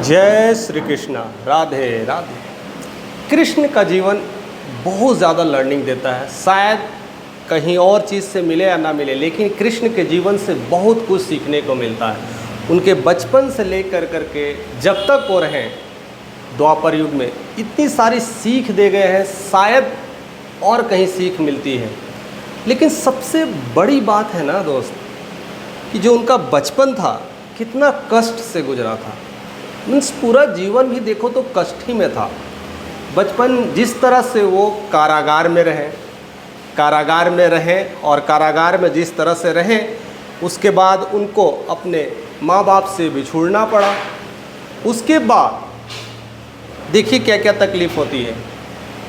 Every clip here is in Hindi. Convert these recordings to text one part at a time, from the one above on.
जय श्री कृष्णा। राधे राधे। कृष्ण का जीवन बहुत ज़्यादा लर्निंग देता है। शायद कहीं और चीज़ से मिले या ना मिले, लेकिन कृष्ण के जीवन से बहुत कुछ सीखने को मिलता है। उनके बचपन से लेकर करके जब तक वो रहें द्वापर युग में इतनी सारी सीख दे गए हैं, शायद और कहीं सीख मिलती है। लेकिन सबसे बड़ी बात है ना दोस्त, कि जो उनका बचपन था कितना कष्ट से गुजरा था। मीन्स पूरा जीवन भी देखो तो कष्ट ही में था। बचपन जिस तरह से वो कारागार में रहें और कारागार में जिस तरह से रहें, उसके बाद उनको अपने माँ बाप से बिछुड़ना पड़ा। उसके बाद देखिए क्या क्या तकलीफ़ होती है।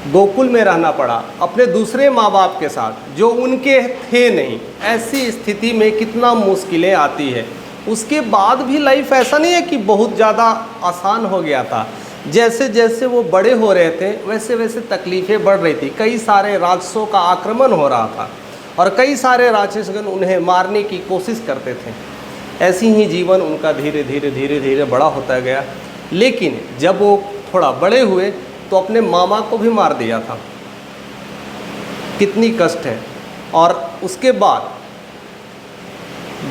गोकुल में रहना पड़ा अपने दूसरे माँ बाप के साथ जो उनके थे नहीं। ऐसी स्थिति में कितना मुश्किलें आती है। उसके बाद भी लाइफ ऐसा नहीं है कि बहुत ज़्यादा आसान हो गया था। जैसे जैसे वो बड़े हो रहे थे वैसे वैसे तकलीफ़ें बढ़ रही थी। कई सारे राक्षसों का आक्रमण हो रहा था और कई सारे राक्षसगण उन्हें मारने की कोशिश करते थे। ऐसी ही जीवन उनका धीरे धीरे बड़ा होता गया। लेकिन जब वो थोड़ा बड़े हुए तो अपने मामा को भी मार दिया था। कितनी कष्ट है। और उसके बाद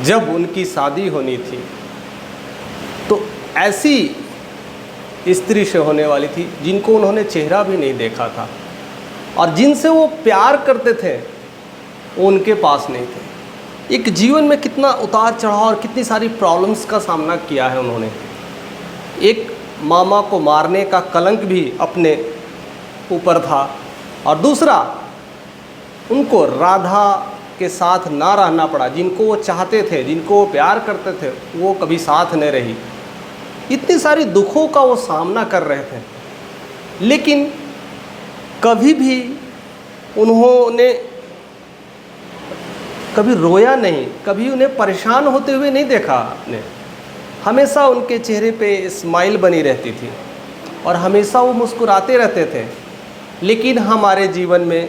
जब उनकी शादी होनी थी तो ऐसी स्त्री से होने वाली थी जिनको उन्होंने चेहरा भी नहीं देखा था, और जिनसे वो प्यार करते थे वो उनके पास नहीं थे। एक जीवन में कितना उतार चढ़ाव और कितनी सारी प्रॉब्लम्स का सामना किया है उन्होंने। एक मामा को मारने का कलंक भी अपने ऊपर था, और दूसरा उनको राधा के साथ ना रहना पड़ा। जिनको वो चाहते थे, जिनको वो प्यार करते थे, वो कभी साथ नहीं रही। इतनी सारी दुखों का वो सामना कर रहे थे, लेकिन कभी भी उन्होंने कभी रोया नहीं, कभी उन्हें परेशान होते हुए नहीं देखा आपने। हमेशा उनके चेहरे पे स्माइल बनी रहती थी और हमेशा वो मुस्कुराते रहते थे। लेकिन हमारे जीवन में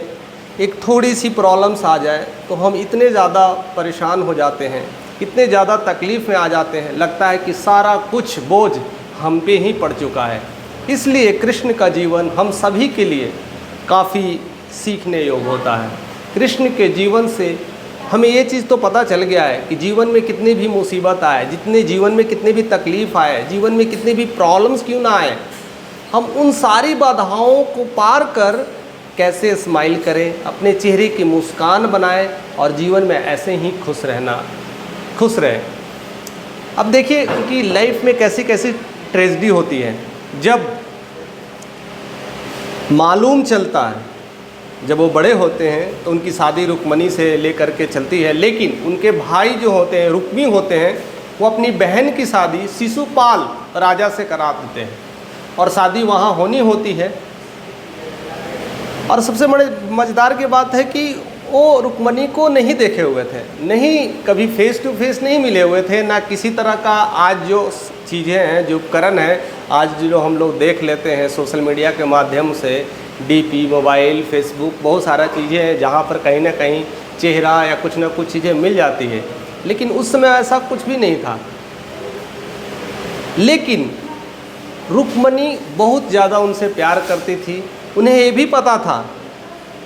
एक थोड़ी सी प्रॉब्लम्स आ जाए तो हम इतने ज़्यादा परेशान हो जाते हैं, इतने ज़्यादा तकलीफ़ में आ जाते हैं, लगता है कि सारा कुछ बोझ हम पे ही पड़ चुका है। इसलिए कृष्ण का जीवन हम सभी के लिए काफ़ी सीखने योग्य होता है। कृष्ण के जीवन से हमें ये चीज़ तो पता चल गया है कि जीवन में कितनी भी मुसीबत आए, जितने जीवन में कितने भी तकलीफ़ आए, जीवन में कितने भी प्रॉब्लम्स क्यों ना आए, हम उन सारी बाधाओं को पार कर कैसे स्माइल करें, अपने चेहरे की मुस्कान बनाएं और जीवन में ऐसे ही खुश रहें। अब देखिए उनकी लाइफ में कैसी कैसी ट्रेजेडी होती है। जब मालूम चलता है, जब वो बड़े होते हैं तो उनकी शादी रुक्मणी से लेकर के चलती है, लेकिन उनके भाई जो होते हैं, रुक्मी होते हैं, वो अपनी बहन की शादी शिशुपाल राजा से करा देते हैं और शादी वहाँ होनी होती है। और सबसे बड़े मज़ेदार की बात है कि वो रुक्मणी को नहीं देखे हुए थे, नहीं कभी फेस टू फेस नहीं मिले हुए थे, ना किसी तरह का। आज जो चीज़ें हैं, जो उपकरण हैं, आज जो हम लोग देख लेते हैं सोशल मीडिया के माध्यम से, डीपी, मोबाइल, फेसबुक, बहुत सारा चीज़ें हैं जहाँ पर कहीं ना कहीं चेहरा या कुछ ना कुछ चीज़ें मिल जाती है। लेकिन उस समय ऐसा कुछ भी नहीं था। लेकिन रुक्मणी बहुत ज़्यादा उनसे प्यार करती थी। उन्हें ये भी पता था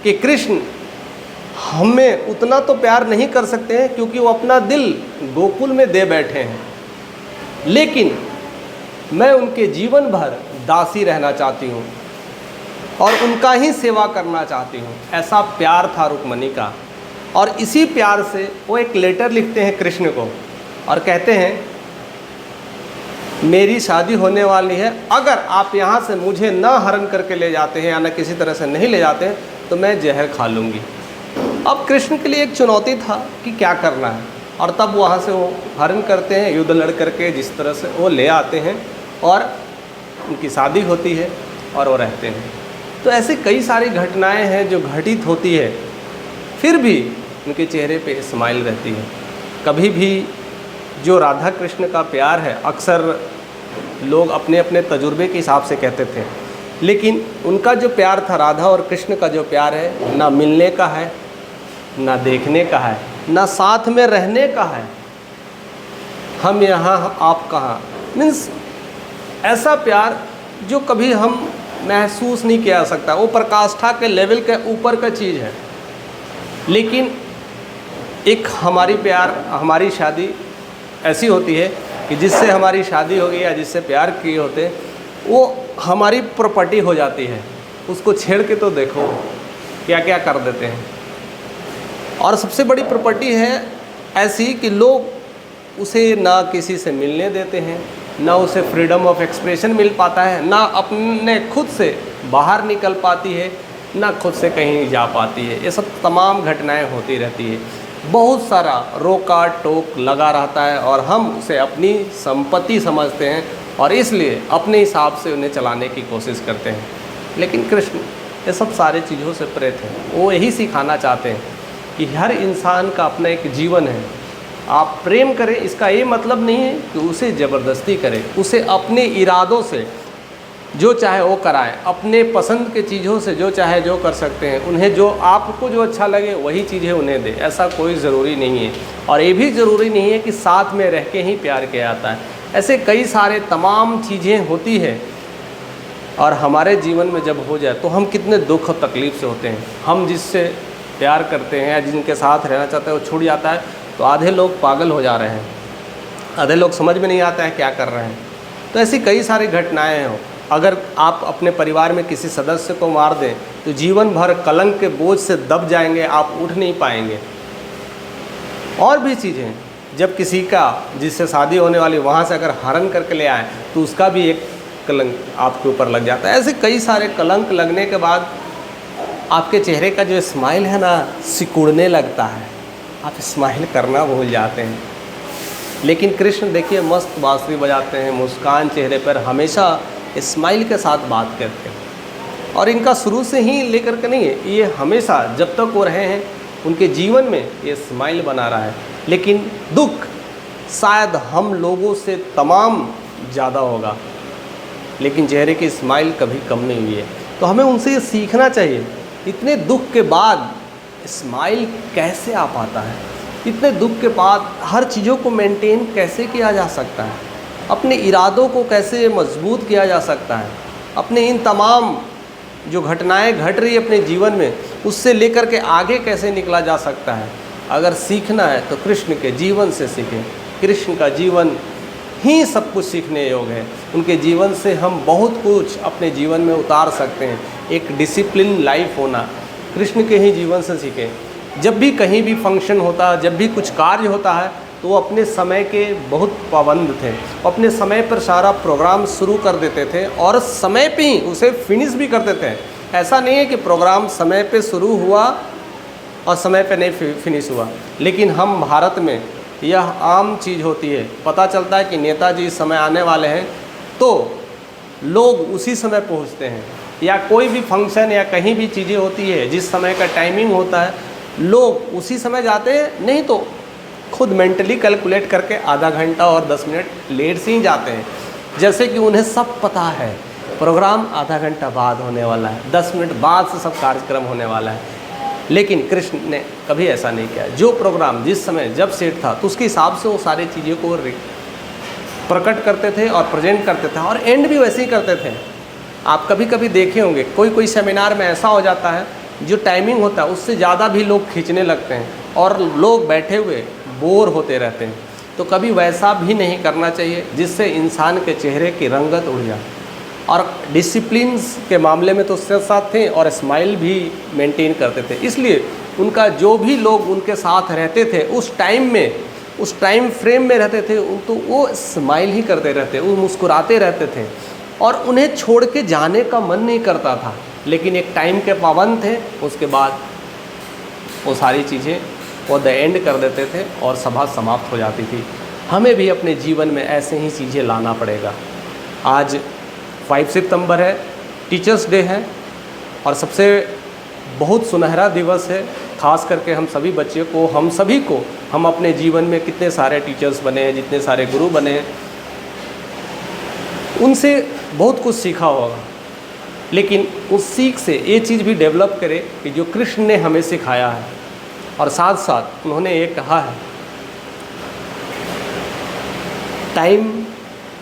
कि कृष्ण हमें उतना तो प्यार नहीं कर सकते हैं क्योंकि वो अपना दिल गोकुल में दे बैठे हैं, लेकिन मैं उनके जीवन भर दासी रहना चाहती हूँ और उनका ही सेवा करना चाहती हूँ। ऐसा प्यार था रुक्मणी का। और इसी प्यार से वो एक लेटर लिखते हैं कृष्ण को और कहते हैं, मेरी शादी होने वाली है, अगर आप यहाँ से मुझे न हरण करके ले जाते हैं या न किसी तरह से नहीं ले जाते हैं तो मैं जहर खा लूँगी। अब कृष्ण के लिए एक चुनौती था कि क्या करना है, और तब वहाँ से वो हरण करते हैं, युद्ध लड़ करके जिस तरह से वो ले आते हैं और उनकी शादी होती है और वो रहते हैं। तो ऐसे कई सारी घटनाएं हैं जो घटित होती है, फिर भी उनके चेहरे पे स्माइल रहती है। कभी भी जो राधा कृष्ण का प्यार है, अक्सर लोग अपने अपने तजुर्बे के हिसाब से कहते थे, लेकिन उनका जो प्यार था, राधा और कृष्ण का जो प्यार है, ना मिलने का है, ना देखने का है, ना साथ में रहने का है। हम यहाँ आप कहाँ, मीन्स ऐसा प्यार जो कभी हम महसूस नहीं किया जा सकता। वो पराकाष्ठा के लेवल के ऊपर का चीज़ है। लेकिन एक हमारी शादी ऐसी होती है कि जिससे हमारी शादी होगी या जिससे प्यार किए होते वो हमारी प्रॉपर्टी हो जाती है। उसको छेड़ के तो देखो क्या क्या कर देते हैं। और सबसे बड़ी प्रॉपर्टी है ऐसी कि लोग उसे ना किसी से मिलने देते हैं, ना उसे फ्रीडम ऑफ एक्सप्रेशन मिल पाता है, ना अपने खुद से बाहर निकल पाती है, ना खुद से कहीं जा पाती है। ये सब तमाम घटनाएं होती रहती है। बहुत सारा रोका टोक लगा रहता है और हम उसे अपनी संपत्ति समझते हैं और इसलिए अपने हिसाब से उन्हें चलाने की कोशिश करते हैं। लेकिन कृष्ण ये सब सारे चीज़ों से प्रेरित हैं। वो यही सिखाना चाहते हैं कि हर इंसान का अपना एक जीवन है। आप प्रेम करें, इसका ये मतलब नहीं है कि उसे ज़बरदस्ती करें। उसे अपने इरादों से जो चाहे वो कराएं, अपने पसंद के चीज़ों से जो चाहे जो कर सकते हैं। उन्हें जो आपको जो अच्छा लगे वही चीज़ें उन्हें दें, ऐसा कोई ज़रूरी नहीं है। और ये भी ज़रूरी नहीं है कि साथ में रह के ही प्यार किया जाता है। ऐसे कई सारे तमाम चीज़ें होती हैं और हमारे जीवन में जब हो जाए तो हम कितने दुख और तकलीफ़ से होते हैं। हम जिससे प्यार करते हैं या जिनके साथ रहना चाहते हैं वो छूट जाता है तो आधे लोग पागल हो जा रहे हैं, आधे लोग समझ में नहीं आता है क्या कर रहे हैं। तो ऐसी कई सारी घटनाएं हैं। अगर आप अपने परिवार में किसी सदस्य को मार दें तो जीवन भर कलंक के बोझ से दब जाएंगे, आप उठ नहीं पाएंगे। और भी चीज़ें, जब किसी का जिससे शादी होने वाली वहाँ से अगर हरण करके ले आए तो उसका भी एक कलंक आपके ऊपर लग जाता है। ऐसे कई सारे कलंक लगने के बाद आपके चेहरे का जो स्माइल है ना सिकुड़ने लगता है, आप स्माइल करना भूल जाते हैं। लेकिन कृष्ण देखिए मस्त बांसुरी बजाते हैं, मुस्कान चेहरे पर, हमेशा स्माइल के साथ बात करते हैं। और इनका शुरू से ही लेकर के नहीं है, ये हमेशा जब तक वो रहे हैं उनके जीवन में ये स्माइल बना रहा है। लेकिन दुख शायद हम लोगों से तमाम ज़्यादा होगा, लेकिन चेहरे की स्माइल कभी कम नहीं हुई है। तो हमें उनसे ये सीखना चाहिए, इतने दुख के बाद स्माइल कैसे आ पाता है, इतने दुख के बाद हर चीज़ों को मेंटेन कैसे किया जा सकता है, अपने इरादों को कैसे मजबूत किया जा सकता है, अपने इन तमाम जो घटनाएं घट रही है अपने जीवन में उससे लेकर के आगे कैसे निकला जा सकता है। अगर सीखना है तो कृष्ण के जीवन से सीखें। कृष्ण का जीवन ही सब कुछ सीखने योग्य है। उनके जीवन से हम बहुत कुछ अपने जीवन में उतार सकते हैं। एक डिसिप्लिन लाइफ होना कृष्ण के ही जीवन से सीखें। जब भी कहीं भी फंक्शन होता है, जब भी कुछ कार्य होता है तो वो अपने समय के बहुत पाबंद थे। अपने समय पर सारा प्रोग्राम शुरू कर देते थे और समय पे ही उसे फिनिश भी कर देते हैं। ऐसा नहीं है कि प्रोग्राम समय पे शुरू हुआ और समय पे नहीं फिनिश हुआ। लेकिन हम भारत में यह आम चीज़ होती है, पता चलता है कि नेताजी इस समय आने वाले हैं तो लोग उसी समय पहुंचते हैं, या कोई भी फंक्शन या कहीं भी चीज़ें होती है जिस समय का टाइमिंग होता है लोग उसी समय जाते हैं, नहीं तो खुद मेंटली कैलकुलेट करके आधा घंटा और 10 मिनट लेट से ही जाते हैं। जैसे कि उन्हें सब पता है प्रोग्राम आधा घंटा बाद होने वाला है, 10 मिनट बाद से सब कार्यक्रम होने वाला है। लेकिन कृष्ण ने कभी ऐसा नहीं किया। जो प्रोग्राम जिस समय जब सेट था तो उसके हिसाब से वो सारी चीज़ों को प्रकट करते थे और प्रेजेंट करते थे और एंड भी वैसे ही करते थे। आप कभी कभी देखे होंगे कोई सेमिनार में ऐसा हो जाता है जो टाइमिंग होता है उससे ज़्यादा भी लोग खींचने लगते हैं और लोग बैठे हुए बोर होते रहते हैं। तो कभी वैसा भी नहीं करना चाहिए जिससे इंसान के चेहरे की रंगत उड़ जाए। और डिसिप्लिन के मामले में तो उसके साथ थे और स्माइल भी मेंटेन करते थे। इसलिए उनका जो भी लोग उनके साथ रहते थे उस टाइम में, उस टाइम फ्रेम में रहते थे तो वो स्माइल ही करते रहते, वो मुस्कुराते रहते थे और उन्हें छोड़ के जाने का मन नहीं करता था। लेकिन एक टाइम के पाबंद थे, उसके बाद वो सारी चीज़ें वो द एंड कर देते थे और सभा समाप्त हो जाती थी। हमें भी अपने जीवन में ऐसे ही चीज़ें लाना पड़ेगा। आज 5 सितंबर है, टीचर्स डे है और सबसे बहुत सुनहरा दिवस है। ख़ास करके हम सभी बच्चे को, हम सभी को, हम अपने जीवन में कितने सारे टीचर्स बने हैं, जितने सारे गुरु बने हैं, उनसे बहुत कुछ सीखा होगा। लेकिन उस सीख से ये चीज़ भी डेवलप करें कि जो कृष्ण ने हमें सिखाया है। और साथ साथ उन्होंने ये कहा है टाइम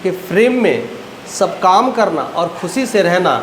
के फ्रेम में सब काम करना और खुशी से रहना,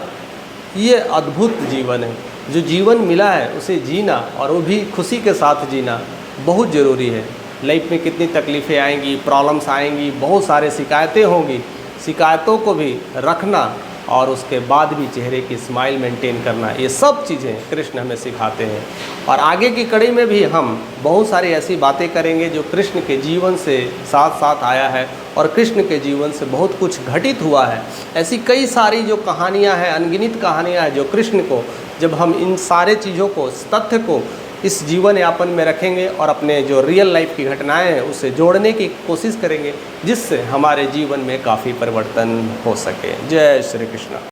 ये अद्भुत जीवन है। जो जीवन मिला है उसे जीना, और वो भी खुशी के साथ जीना बहुत ज़रूरी है। लाइफ में कितनी तकलीफ़ें आएंगी, प्रॉब्लम्स आएंगी, बहुत सारे शिकायतें होंगी, शिकायतों को भी रखना और उसके बाद भी चेहरे की स्माइल मेंटेन करना, ये सब चीज़ें कृष्ण हमें सिखाते हैं। और आगे की कड़ी में भी हम बहुत सारी ऐसी बातें करेंगे जो कृष्ण के जीवन से साथ साथ आया है और कृष्ण के जीवन से बहुत कुछ घटित हुआ है। ऐसी कई सारी जो कहानियाँ हैं, अनगिनत कहानियाँ हैं, जो कृष्ण को, जब हम इन सारे चीज़ों को, इस तथ्य को इस जीवन यापन में रखेंगे और अपने जो रियल लाइफ की घटनाएं हैं उससे जोड़ने की कोशिश करेंगे, जिससे हमारे जीवन में काफ़ी परिवर्तन हो सके। जय श्री कृष्ण।